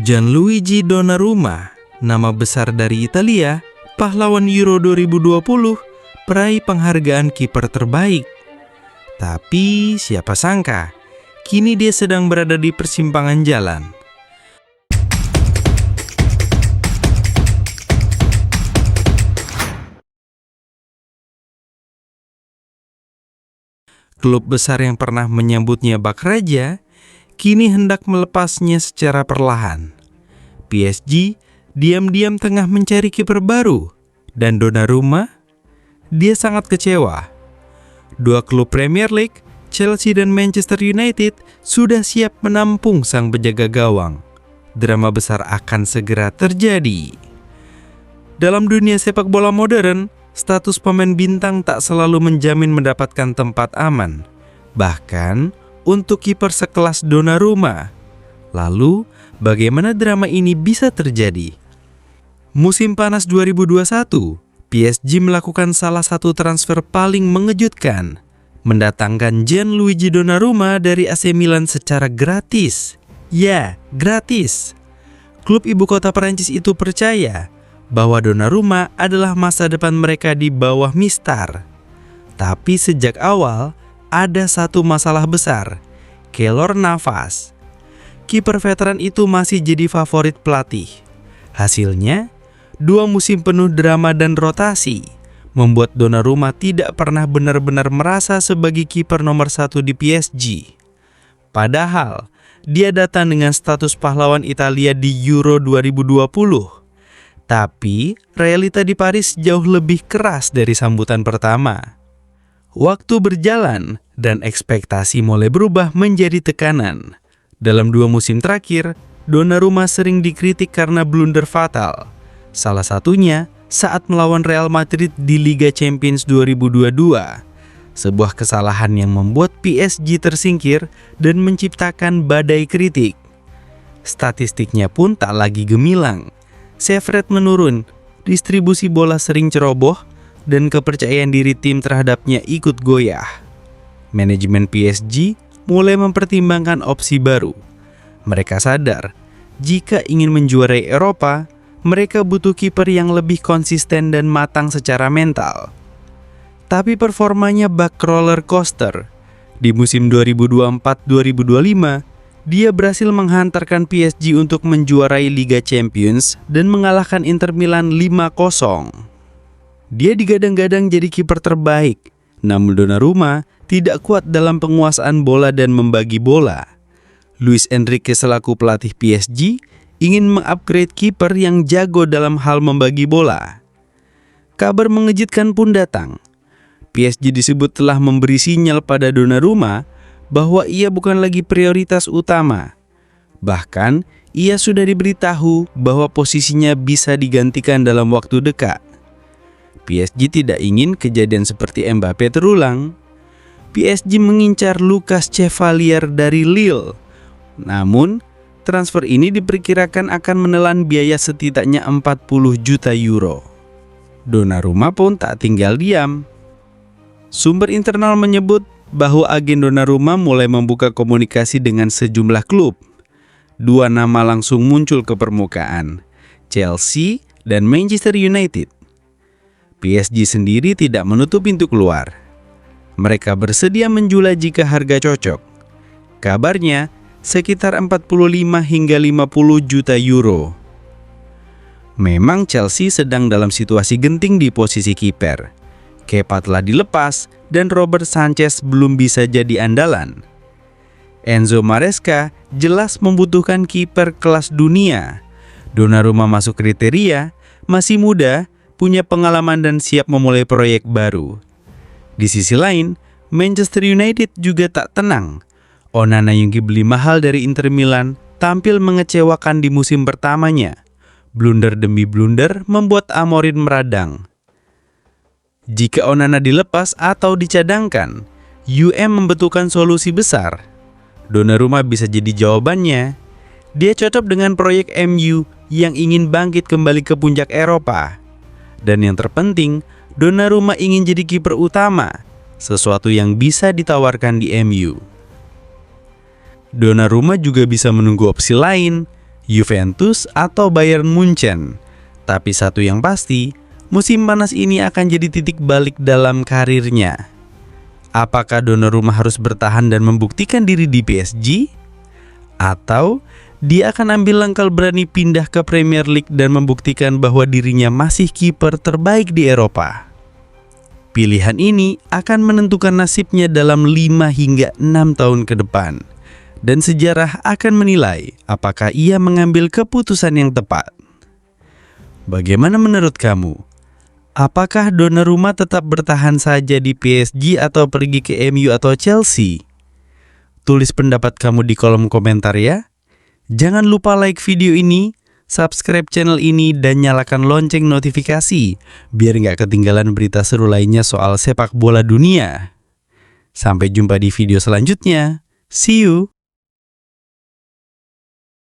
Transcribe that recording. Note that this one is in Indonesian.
Gianluigi Donnarumma, nama besar dari Italia, pahlawan Euro 2020, peraih penghargaan kiper terbaik. Tapi siapa sangka, kini dia sedang berada di persimpangan jalan. Klub besar yang pernah menyambutnya bak raja, kini hendak melepasnya secara perlahan. PSG diam-diam tengah mencari kiper baru, dan Donnarumma, dia sangat kecewa. Dua klub Premier League, Chelsea dan Manchester United, sudah siap menampung sang penjaga gawang. Drama besar akan segera terjadi. Dalam dunia sepak bola modern, status pemain bintang tak selalu menjamin mendapatkan tempat aman. Bahkan untuk kiper sekelas Donnarumma. Lalu, bagaimana drama ini bisa terjadi? Musim panas 2021, PSG melakukan salah satu transfer paling mengejutkan, mendatangkan Gianluigi Donnarumma dari AC Milan secara gratis. Ya, gratis. Klub ibu kota Perancis itu percaya bahwa Donnarumma adalah masa depan mereka di bawah Mistar. Tapi sejak awal, ada satu masalah besar, Keylor Navas. Kiper veteran itu masih jadi favorit pelatih. Hasilnya, 2 musim penuh drama dan rotasi membuat Donnarumma tidak pernah benar-benar merasa sebagai kiper nomor 1 di PSG. Padahal, dia datang dengan status pahlawan Italia di Euro 2020. Tapi, realita di Paris jauh lebih keras dari sambutan pertama. Waktu berjalan dan ekspektasi mulai berubah menjadi tekanan. Dalam 2 musim terakhir, Donnarumma sering dikritik karena blunder fatal. Salah satunya saat melawan Real Madrid di Liga Champions 2022. Sebuah kesalahan yang membuat PSG tersingkir dan menciptakan badai kritik. Statistiknya pun tak lagi gemilang. Save rate menurun, distribusi bola sering ceroboh, dan kepercayaan diri tim terhadapnya ikut goyah. Manajemen PSG mulai mempertimbangkan opsi baru. Mereka sadar, jika ingin menjuarai Eropa, mereka butuh kiper yang lebih konsisten dan matang secara mental. Tapi performanya bak roller coaster. Di musim 2024-2025, dia berhasil menghantarkan PSG untuk menjuarai Liga Champions dan mengalahkan Inter Milan 5-0. Dia digadang-gadang jadi kiper terbaik, namun Donnarumma tidak kuat dalam penguasaan bola dan membagi bola. Luis Enrique selaku pelatih PSG ingin mengupgrade kiper yang jago dalam hal membagi bola. Kabar mengejutkan pun datang. PSG disebut telah memberi sinyal pada Donnarumma bahwa ia bukan lagi prioritas utama. Bahkan, ia sudah diberitahu bahwa posisinya bisa digantikan dalam waktu dekat. PSG tidak ingin kejadian seperti Mbappe terulang. PSG mengincar Lucas Chevalier dari Lille. Namun, transfer ini diperkirakan akan menelan biaya setidaknya 40 juta euro. Donnarumma pun tak tinggal diam. Sumber internal menyebut bahwa agen Donnarumma mulai membuka komunikasi dengan sejumlah klub. 2 nama langsung muncul ke permukaan, Chelsea dan Manchester United. PSG sendiri tidak menutup pintu keluar. Mereka bersedia menjual jika harga cocok. Kabarnya sekitar 45 hingga 50 juta euro. Memang Chelsea sedang dalam situasi genting di posisi kiper. Kepa telah dilepas dan Robert Sanchez belum bisa jadi andalan. Enzo Maresca jelas membutuhkan kiper kelas dunia. Donnarumma masuk kriteria, masih muda, punya pengalaman dan siap memulai proyek baru. Di sisi lain, Manchester United juga tak tenang. Onana yang dibeli mahal dari Inter Milan tampil mengecewakan di musim pertamanya. Blunder demi blunder membuat Amorim meradang. Jika Onana dilepas atau dicadangkan, membutuhkan solusi besar. Donnarumma bisa jadi jawabannya. Dia cocok dengan proyek MU yang ingin bangkit kembali ke puncak Eropa. Dan yang terpenting, Donnarumma ingin jadi kiper utama, sesuatu yang bisa ditawarkan di MU. Donnarumma juga bisa menunggu opsi lain, Juventus, atau Bayern Munchen. Tapi satu yang pasti, musim panas ini akan jadi titik balik dalam karirnya. Apakah Donnarumma harus bertahan dan membuktikan diri di PSG? Atau dia akan ambil langkah berani pindah ke Premier League dan membuktikan bahwa dirinya masih kiper terbaik di Eropa? Pilihan ini akan menentukan nasibnya dalam 5 hingga 6 tahun ke depan. Dan sejarah akan menilai apakah ia mengambil keputusan yang tepat. Bagaimana menurut kamu? Apakah Donnarumma tetap bertahan saja di PSG atau pergi ke MU atau Chelsea? Tulis pendapat kamu di kolom komentar ya. Jangan lupa like video ini, subscribe channel ini, dan nyalakan lonceng notifikasi biar nggak ketinggalan berita seru lainnya soal sepak bola dunia. Sampai jumpa di video selanjutnya. See you!